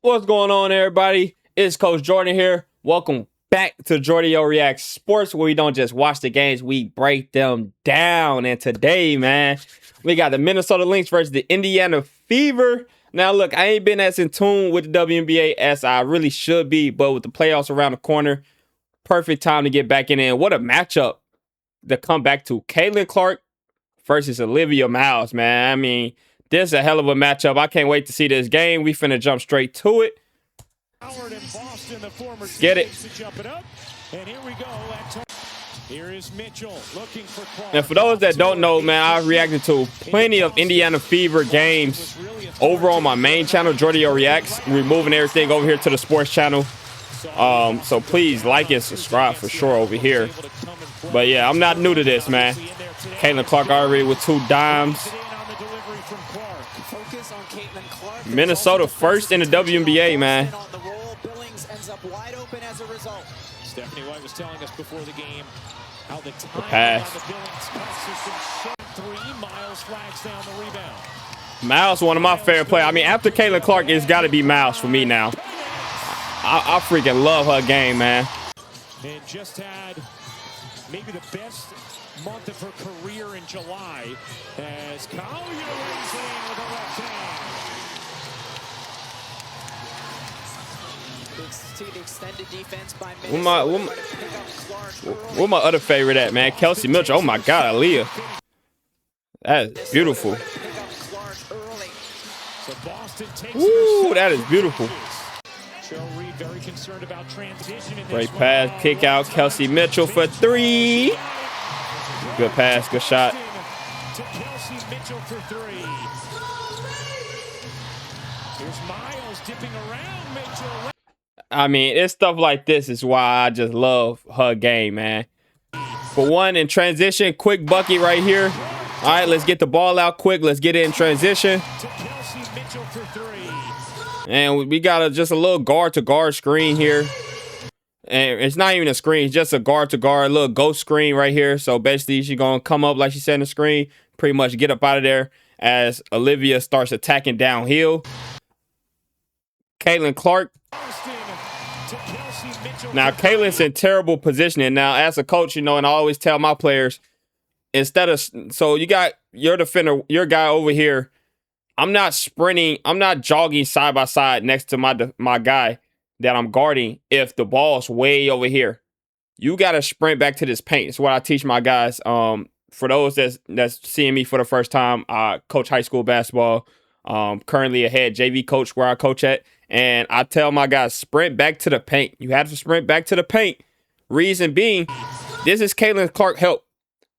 What's going on, everybody? It's Coach Jordan here. Welcome back to JordioReacts Sports, where we don't just watch the games, we break them down. And today, man, we got the Minnesota Lynx versus the Indiana Fever. Now, look, I ain't been as in tune with the WNBA as I really should be, but with the playoffs around the corner, perfect time to get back in there. What a matchup to come back to. Caitlin Clark versus Olivia Miles, man. I mean, this is a hell of a matchup. I can't wait to see this game. We finna jump straight to it. Get it. And here we go. Here is Mitchell looking for Clark. And for those that don't know, man, I've reacted to plenty of Indiana Fever games over on my main channel, JordioReacts. We're moving everything over here to the sports channel. So please like and subscribe for sure over here. But yeah, I'm not new to this, man. Caitlin Clark already with 2 dimes. Minnesota first in the WNBA, man. Stephanie White was telling us before the game how the pass. Miles flags down the rebound. Miles, one of my favorite players. I mean, after Caitlin Clark, it's got to be Miles for me now. I freaking love her game, man. And just had maybe the best month of her career in July as Collier lays in with a left hand. Where my other favorite at, man? Kelsey Mitchell. Oh my God, Aaliyah. That is beautiful. Ooh, that is beautiful. Great pass, kick out. Kelsey Mitchell for 3. Good pass, good shot. Here's Miles dipping around Mitchell. I mean, it's stuff like this is why I just love her game, man. For one, in transition, quick bucket right here. All right, let's get the ball out quick. Let's get it in transition. And we got just a little guard-to-guard screen here. And it's not even a screen. It's just a guard-to-guard, little ghost screen right here. So basically, she's going to come up like she said in the screen, pretty much get up out of there as Olivia starts attacking downhill. Caitlin Clark. Now, Caitlin's in terrible positioning. Now, as a coach, you know, and I always tell my players, instead of, so you got your defender, your guy over here. I'm not sprinting. I'm not jogging side by side next to my guy that I'm guarding if the ball's way over here. You got to sprint back to this paint. It's what I teach my guys. For those that's seeing me for the first time, I coach high school basketball. Currently a head JV coach where I coach at. And I tell my guys, sprint back to the paint. You have to sprint back to the paint. Reason being, this is Caitlin Clark help.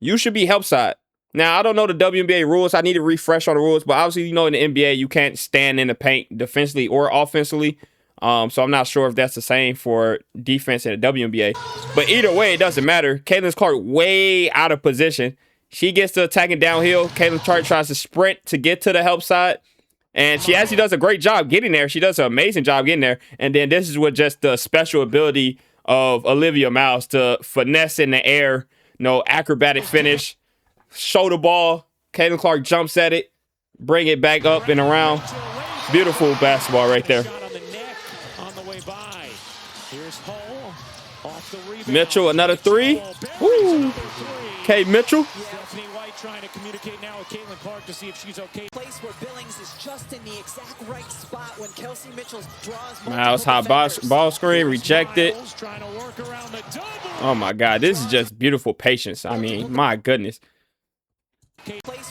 You should be help side. Now, I don't know the WNBA rules. I need to refresh on the rules. But obviously, you know, in the NBA, you can't stand in the paint defensively or offensively. So I'm not sure if that's the same for defense in the WNBA. But either way, it doesn't matter. Caitlin Clark way out of position. She gets to attacking downhill. Caitlin Clark tries to sprint to get to the help side. And she actually does a great job getting there. She does an amazing job getting there. And then this is with just the special ability of Olivia Miles to finesse in the air, acrobatic finish, show the ball. Caitlin Clark jumps at it, bring it back up and around. Beautiful basketball right there. Mitchell, another 3. Woo. K. Mitchell. Trying to communicate now with Caitlin Clark to see if she's okay. Place where Billings is just in the exact right spot when Kelsey Mitchell draws. Miles high ball screen rejected. Oh my God, this is just beautiful patience. I mean, my goodness.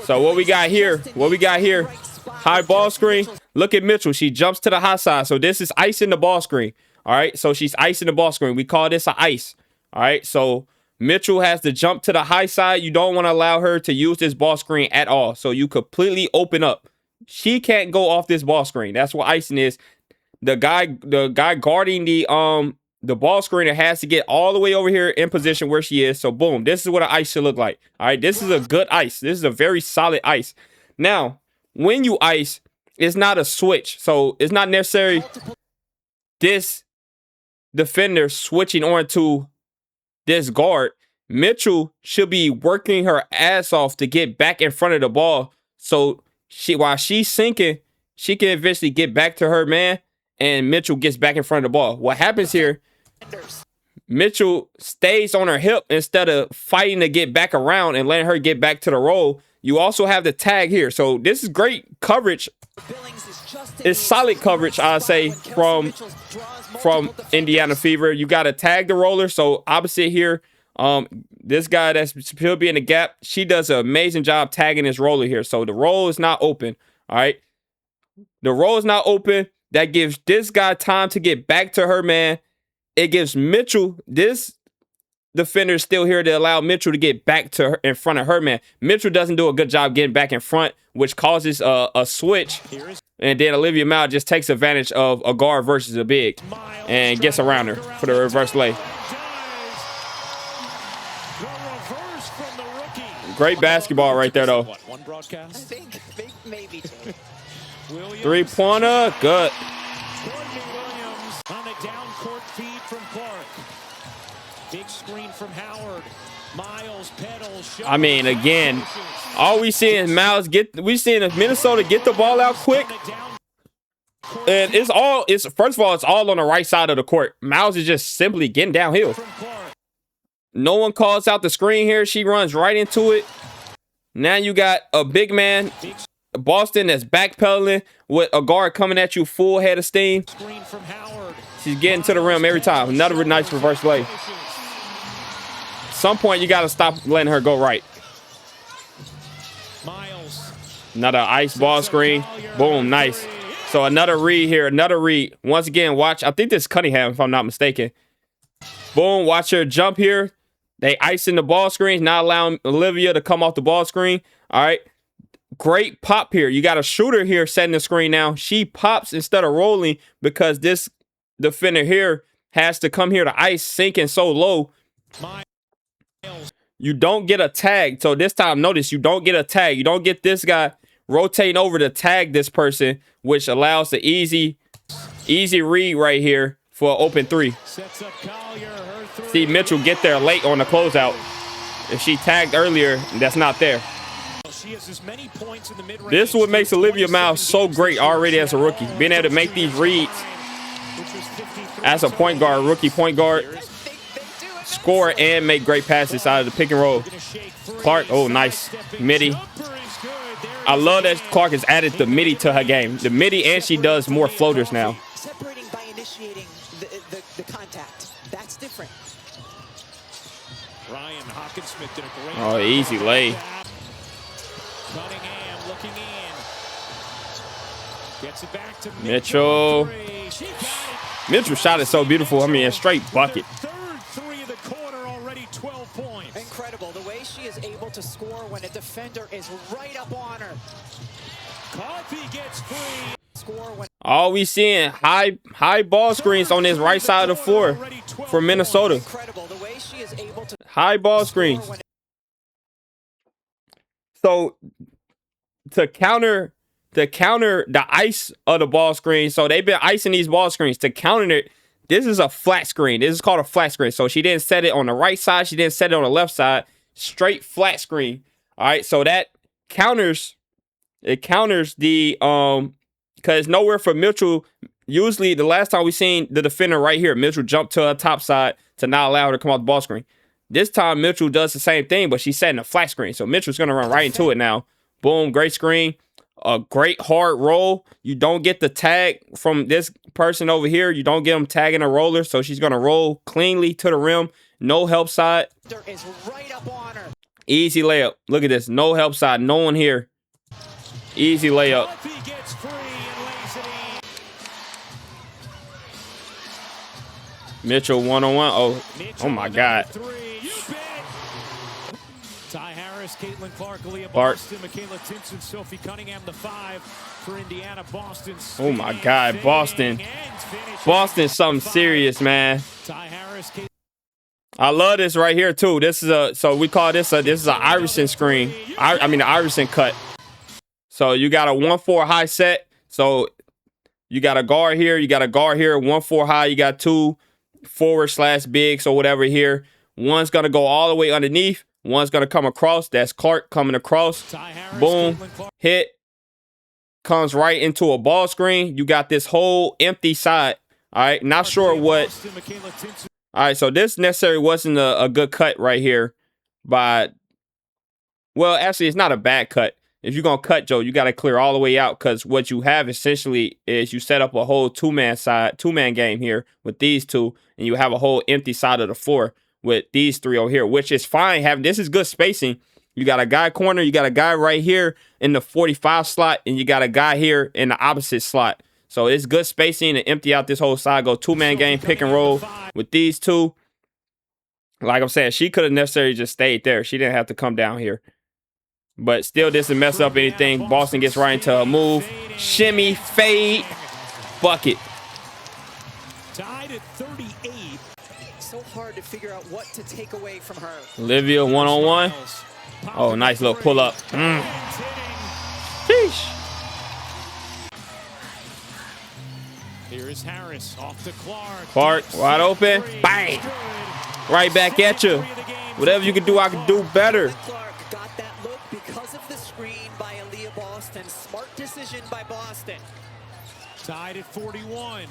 So what we got here? High ball screen. Look at Mitchell. She jumps to the high side. So this is icing the ball screen. All right. So she's icing the ball screen. We call this an ice. All right. So Mitchell has to jump to the high side. You don't want to allow her to use this ball screen at all. So you completely open up. She can't go off this ball screen. That's what icing is. The guy guarding the ball screener has to get all the way over here in position where she is. So boom, this is what an ice should look like. All right, this is a good ice. This is a very solid ice. Now, when you ice, it's not a switch. So it's not necessarily this defender switching on to this guard. Mitchell should be working her ass off to get back in front of the ball. So while she's sinking, she can eventually get back to her man and Mitchell gets back in front of the ball. What happens here, Mitchell stays on her hip instead of fighting to get back around and letting her get back to the roll. You also have the tag here. So this is great coverage. It's solid coverage, I'd say, from Indiana Fever. You got to tag the roller. So opposite here, this guy that's still be in the gap, she does an amazing job tagging this roller here. So the roll is not open. All right. The roll is not open. That gives this guy time to get back to her man. It gives Mitchell, this defender is still here to allow Mitchell to get back to her in front of her man. Mitchell doesn't do a good job getting back in front, which causes a switch. And then Olivia Miles just takes advantage of a guard versus a big and gets around her for the reverse lay. Great basketball right there, though. One broadcast? I think maybe two. 3-pointer, good. On a down court feed from Clark. Big screen from Howard. Miles pedals. I mean, again, all we see is Miles we seeing Minnesota get the ball out quick. And first of all, it's all on the right side of the court. Miles is just simply getting downhill. No one calls out the screen here. She runs right into it. Now you got a big man, Boston, that's backpedaling with a guard coming at you full head of steam. She's getting to the rim every time. Another nice reverse play. At some point, you got to stop letting her go right. Another ice ball screen. Boom, nice. So another read here, another read. Once again, watch. I think this is Cunningham, if I'm not mistaken. Boom, watch her jump here. They icing the ball screens, not allowing Olivia to come off the ball screen. All right. Great pop here. You got a shooter here setting the screen now. She pops instead of rolling because this defender here has to come here to ice, sinking so low. You don't get a tag. So this time, notice you don't get a tag. You don't get this guy rotating over to tag this person, which allows the easy read right here for an open three. See Mitchell get there late on the closeout. If she tagged earlier, that's not there. This is what makes Olivia Miles so great already as a rookie. Being able to make these reads as a point guard, rookie point guard, score and make great passes out of the pick and roll. Clark, oh, nice. Midi. I love that Clark has added the midi to her game. The midi, and she does more floaters now. Separating by initiating the contact. That's different. Ryan Hawkinsmith did a great Oh, easy lay. Cunningham looking in. Gets it back to Mitchell. Mitchell shot it so beautiful. I mean, a straight bucket. Third three of the quarter, already 12 points. Incredible the way she is able to score when a defender is right up on her. Coffee gets free. Score when All we seeing high ball screens on this right side of the floor for Minnesota. incredible the way she is able to High ball screens. So to counter the ice of the ball screen, so they've been icing these ball screens. To counter it, this is a flat screen. This is called a flat screen. So she didn't set it on the right side. She didn't set it on the left side. Straight flat screen. All right. So that counters. It counters the because nowhere for Mitchell. Usually the last time we seen the defender right here, Mitchell jumped to her top side to not allow her to come off the ball screen. This time Mitchell does the same thing, but she's setting a flat screen. So Mitchell's gonna run right into it now. Boom, great screen. A great hard roll. You don't get the tag from this person over here. You don't get them tagging a roller. So she's going to roll cleanly to the rim. No help side. is right up on her. Easy layup. Look at this. No help side. No one here. Easy layup. Gets free and lays it in. Mitchell one-on-one. Oh my God. Ty Harris, Caitlin Clark, Aaliyah Clark. Boston, Michaela Timpson, Sophie Cunningham, the 5 for Indiana. Boston. Oh my God, Boston. Boston's something serious, man. Ty Harris, I love this right here too. This is so we call this is an Iverson screen. I mean, an Iverson cut. So you got a 1-4 high set. So you got a guard here. You got a guard here. 1-4 high. You got 2 forward/bigs or whatever here. One's gonna go all the way underneath. One's gonna come across. That's Clark coming across. Boom. Hit. comes right into a ball screen, you got this whole empty side. All right, not sure what. All right, so this necessarily wasn't a good cut right here. But, well, actually, it's not a bad cut. If you're going to cut, Joe, you got to clear all the way out, because what you have essentially is you set up a whole two-man game here with these two, and you have a whole empty side of the floor with these three over here, which is fine. This is good spacing. You got a guy corner, you got a guy right here in the 45 slot, and you got a guy here in the opposite slot. So it's good spacing to empty out this whole side. Go two-man game, pick and roll with these two. Like I'm saying, she could have necessarily just stayed there. She didn't have to come down here. But still doesn't mess up anything. Boston gets right into a move. Shimmy, fade, bucket. Tied at 38. So hard to figure out what to take away from her. Olivia one-on-one. Oh, nice little pull-up. Sheesh. Here is Harris off to Clark. Clark, wide open. Bang. Right back at you. Whatever you can do, I can do better. Clark got that look because of the screen by Aaliyah Boston. Smart decision by Boston. Tied at 41.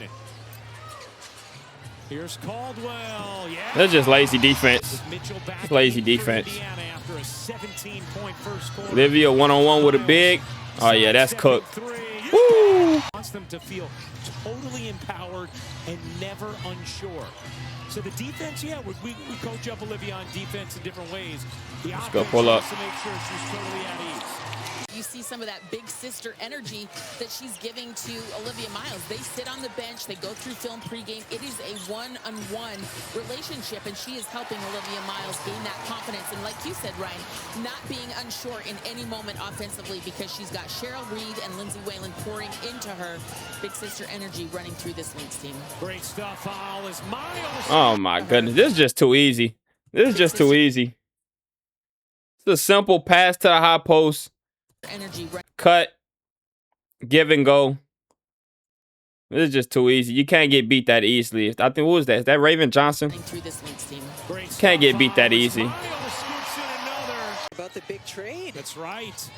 Here's Caldwell. Yeah. That's just lazy defense. It's lazy defense. After a 17-point first quarter. Olivia one-on-one with a big. Oh, yeah, that's cooked. Woo! Wants them to feel totally empowered and never unsure. So the defense, yeah, we coach up Olivia on defense in different ways. The Let's go pull up. To make sure she's totally at ease. You see some of that big sister energy that she's giving to Olivia Miles. They sit on the bench, they go through film pregame. It is a one-on-one relationship, and she is helping Olivia Miles gain that confidence. And like you said, Ryan, not being unsure in any moment offensively, because she's got Cheryl Reed and Lindsay Whalen pouring into her. Big sister energy running through this Lynx team. Great stuff, foul is Miles. Oh, my goodness. This is just too easy. This is just too easy. It's a simple pass to the high post. Energy cut, give and go. This is just too easy. You can't get beat that easily. I think, what was that? Is that Raven Johnson? Can't get beat that easy. About the big trade. That's right.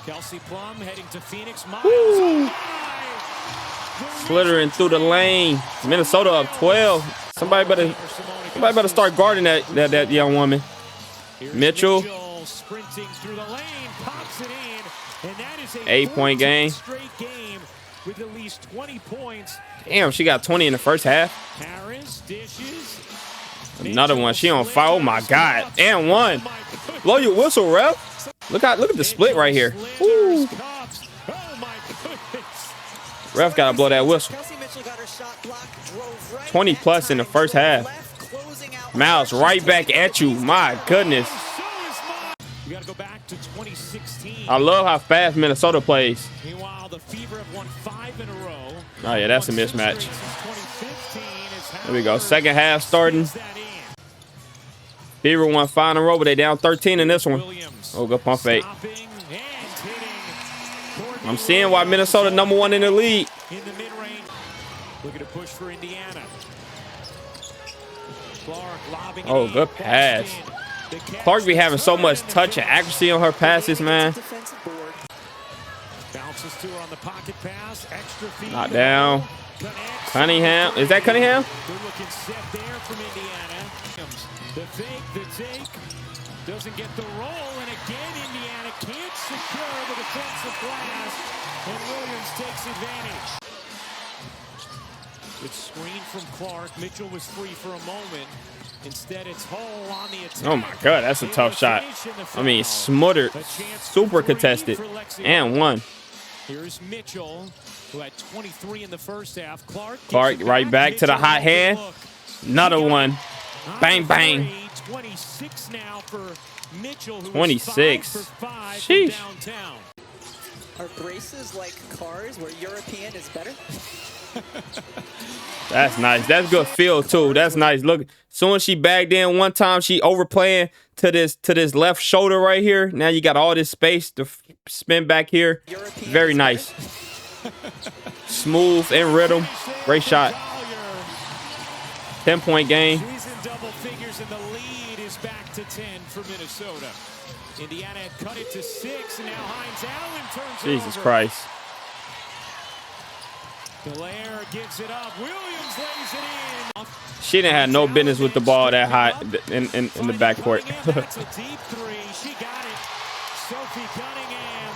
Kelsey Plum heading to Phoenix. Slithering through the lane. Minnesota up 12. Somebody better start guarding that young woman. Mitchell. Sprinting through the lane, pops it in, and that is a 8-point game. Straight game with at least 20 points. Damn, she got 20 in the first half. Harris dishes. Another one. She on fire. Oh my God. And one. Blow your whistle, ref. Look at the split right here. Woo. Ref gotta blow that whistle. 20 plus in the first half. Miles right back at you. My goodness. We got to go back to 2016. I love how fast Minnesota plays. Meanwhile, the Fever have won 5 in a row. Oh, yeah, that's a mismatch. There we go. Second half starting. Fever won 5 in a row, but they down 13 in this one. Oh, good pump fake. I'm seeing why Minnesota #1 in the league. In the mid-range. Looking to push for Indiana. Clark lobbing. Oh, good pass. Clark be having so much touch and accuracy on her passes, man. Bounces to her on the pocket pass. Extra feed. Not down. Cunningham. Is that Cunningham? Good looking set there from Indiana. The fake, the take. Doesn't get the roll. And again, Indiana can't secure the defensive glass. And Williams takes advantage. Good screen from Clark. Mitchell was free for a moment. Instead, it's Hull on the attack. Oh, my God. That's a tough shot. I mean, smottered. Super contested. And one. Here's Mitchell, who had 23 in the first half. Clark right back to the hot hand. Another one. Bang, bang. 26 now for Mitchell, who 26. 5 for 5 Sheesh. downtown. Are braces like cars where European is better? That's nice. That's good feel too. That's nice. Look, as soon as she bagged in one time, she overplaying to this left shoulder right here. Now you got all this space to spin back here. European Very nice. Smooth and rhythm. Great shot. 10-point game. She's in double figures, and the lead is back to 10 for Minnesota. Indiana had cut it to 6, and now Hines Allen turns it Jesus over. Christ. Belair gives it up. Williams lays it in. She didn't have no business with the ball that high in the backcourt. That's a deep three. She got it. Sophie Cunningham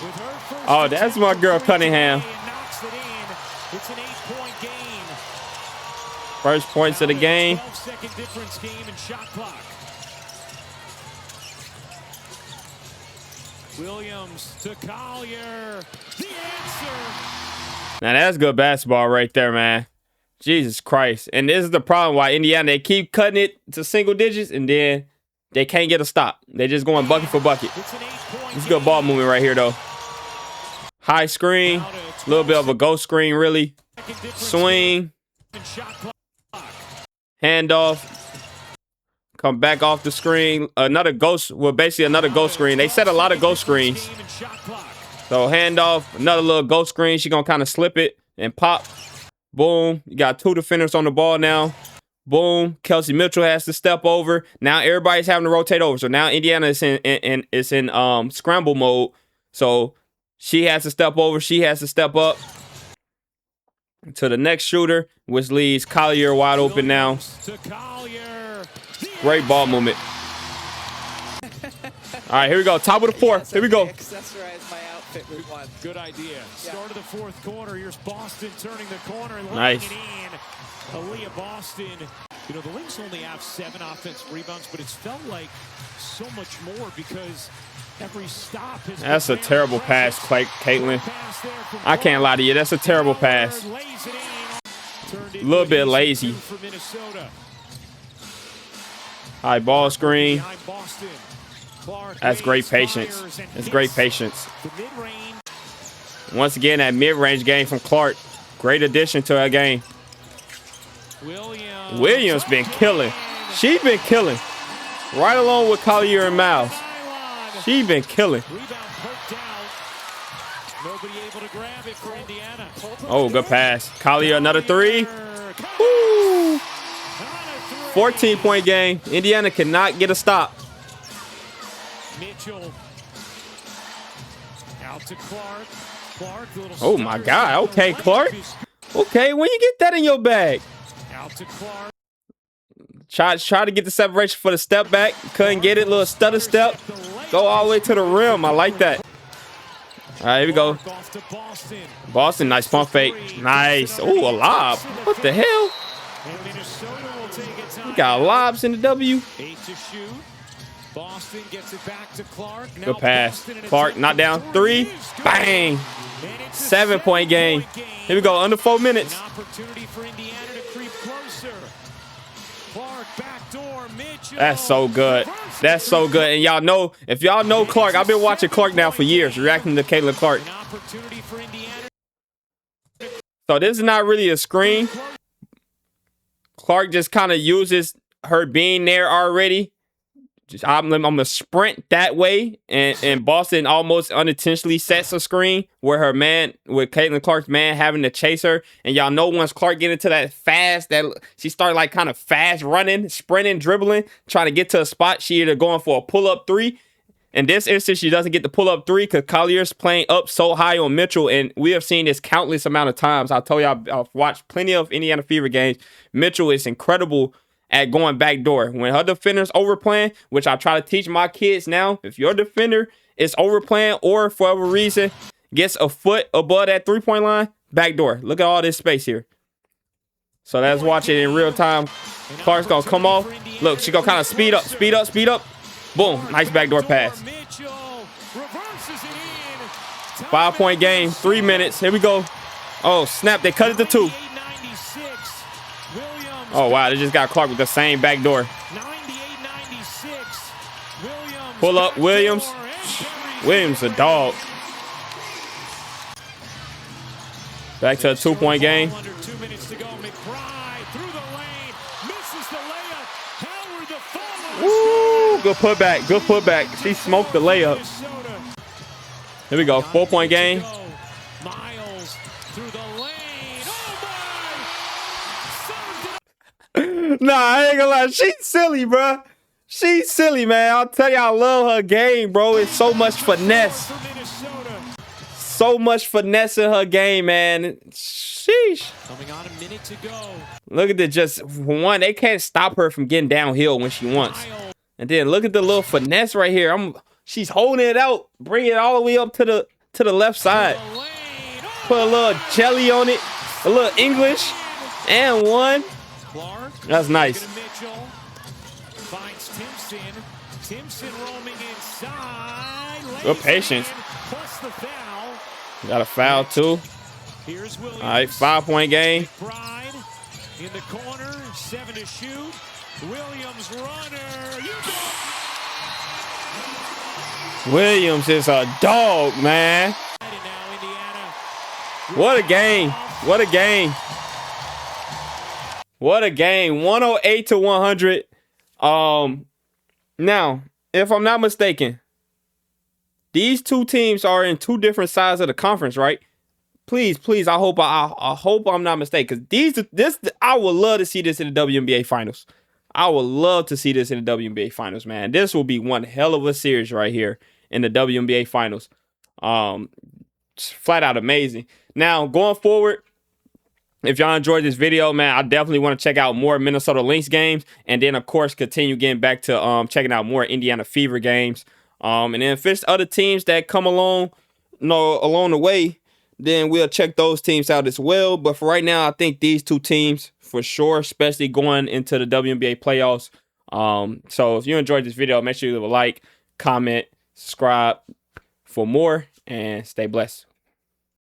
with her first. Oh, that's my girl Cunningham. Knocks it in. It's an 8-point game. First points of the game. 12-second difference game and shot clock. Williams to Collier. The answer. Now that's good basketball right there, man. Jesus Christ. And this is the problem why Indiana, they keep cutting it to single digits and then they can't get a stop. They're just going bucket for bucket. It's good ball movement right here, though. High screen. A little bit of a ghost screen, really. Swing. Handoff. Come back off the screen. Another ghost. Well, basically another ghost screen. They set a lot of ghost screens. So handoff. Another little ghost screen. She's going to kind of slip it and pop. Boom. You got two defenders on the ball now. Boom. Kelsey Mitchell has to step over. Now everybody's having to rotate over. So now Indiana is in scramble mode. So she has to step over. She has to step up to the next shooter, which leaves Collier wide open now. Great ball movement. All right, here we go. Top of the fourth. Here we go. Accessorize my outfit with one. Good idea. Start of the fourth quarter. Here's Boston turning the corner and Nice. letting it in. Aaliyah Boston. You know, the Lynx only have 7 offensive rebounds, but it's felt like so much more because every stop has. That's a terrible pass, Caitlin. I can't lie to you. That's a terrible pass. A little bit lazy. High ball screen. That's great patience. That's great patience. Once again, that mid-range game from Clark. Great addition to her game. Williams been killing. She been killing. Right along with Collier and Miles. She been killing. Oh, good pass. Collier, another three. Woo! 14-point game. Indiana cannot get a stop. Mitchell out to Clark. Oh my God. Okay, Clark. Okay, when you get that in your bag? Out to Clark. Try to get the separation for the step back. Couldn't get it. Little stutter step. Go all the way to the rim. I like that. All right, here we go. Boston, nice pump fake. Nice. Oh, a lob. What the hell? We got lobs in the W. 8 to shoot. Boston gets it back to Clark. Good pass. Clark, knock down. 3. Bang. 7-point game. Here we go. Under 4 minutes. An opportunity for Indiana to creep closer. Clark backdoor. Mitchell. That's so good. That's so good. And y'all know, if y'all know Clark, I've been watching Clark now for years, reacting to Caitlin Clark. An opportunity for Indiana. So this is not really a screen. Clark just kind of uses her being there already. I'm going to sprint that way, and Boston almost unintentionally sets a screen where her man, with Caitlin Clark's man having to chase her. And y'all know once Clark get into that fast, that she started like kind of fast running, sprinting, dribbling, trying to get to a spot. She either going for a pull-up 3. In this instance, she doesn't get the pull-up 3 because Collier's playing up so high on Mitchell, and we have seen this countless amount of times. I told y'all I've watched plenty of Indiana Fever games. Mitchell is incredible at going backdoor. When her defender's overplaying, which I try to teach my kids now, if your defender is overplaying or for whatever reason gets a foot above that 3-point line, backdoor. Look at all this space here. So let's watch it in real time. Clark's going to come off. Look, she's going to kind of speed up, speed up, speed up. Boom. Nice backdoor pass. 5-point game, 3 minutes. Here we go. Oh, snap. They cut it to 2. Oh, wow. They just got Clark with the same backdoor. Pull up Williams. Williams a dog. Back to a 2-point game. Woo, good putback. Good putback. She smoked the layup. Here we go. 4-point game. Nah, I ain't gonna lie. She's silly, bro. She's silly, man. I'll tell you, I love her game, bro. It's so much finesse. So much finesse in her game, man. Sheesh. Coming on a minute to go. Look at the just one. They can't stop her from getting downhill when she wants. And then look at the little finesse right here. She's holding it out, bring it all the way up to the left side. Put a little jelly on it, a little English, and one. That's nice. Finds Timpson. Timpson roaming inside. Good patience. Plus the foul. Got a foul too. Here's Williams. All right, 5-point game. Pride in the corner, 7 to shoot. Williams runner. Williams is a dog, man. What a game. What a game. What a game. 108 to 100. Now, if I'm not mistaken, these two teams are in two different sides of the conference, right? Please, I hope I'm not mistaken, because I would love to see this in the WNBA finals. I would love to see this in the WNBA finals, man. This will be one hell of a series right here in the WNBA finals. Flat out amazing. Now, going forward, if y'all enjoyed this video, man, I definitely want to check out more Minnesota Lynx games, and then of course continue getting back to checking out more Indiana Fever games. And then if there's other teams that come along, along the way, then we'll check those teams out as well. But for right now, I think these two teams for sure, especially going into the WNBA playoffs. So if you enjoyed this video, make sure you leave a like, comment, subscribe for more, and stay blessed.